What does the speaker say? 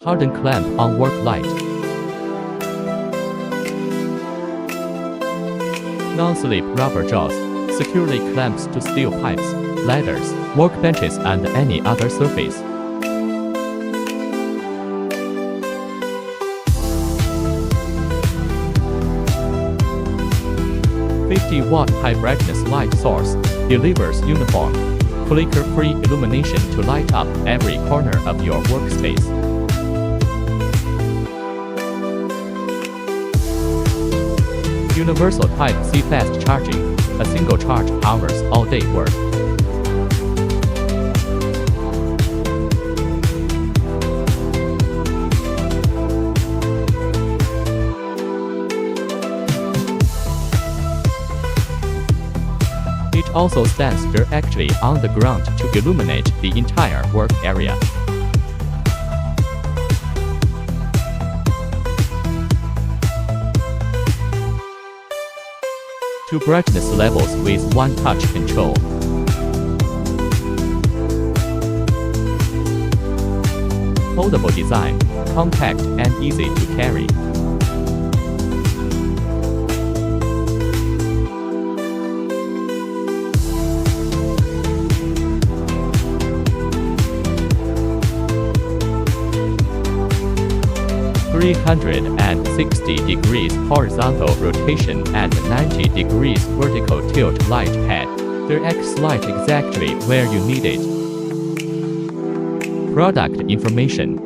Harden clamp on work light. Non-slip rubber jaws securely clamps to steel pipes, ladders, workbenches and any other surface. "50-watt high brightness light source delivers uniform, flicker-free illumination to light up every corner of your workspace." Universal Type-C fast charging, a single charge powers all-day work. It also stands directly on the ground to illuminate the entire work area. Two brightness levels with one-touch control. Foldable design, compact and easy to carry. "360 degrees horizontal rotation and 90 degrees vertical tilt light head. Directs light exactly where you need it." Product information.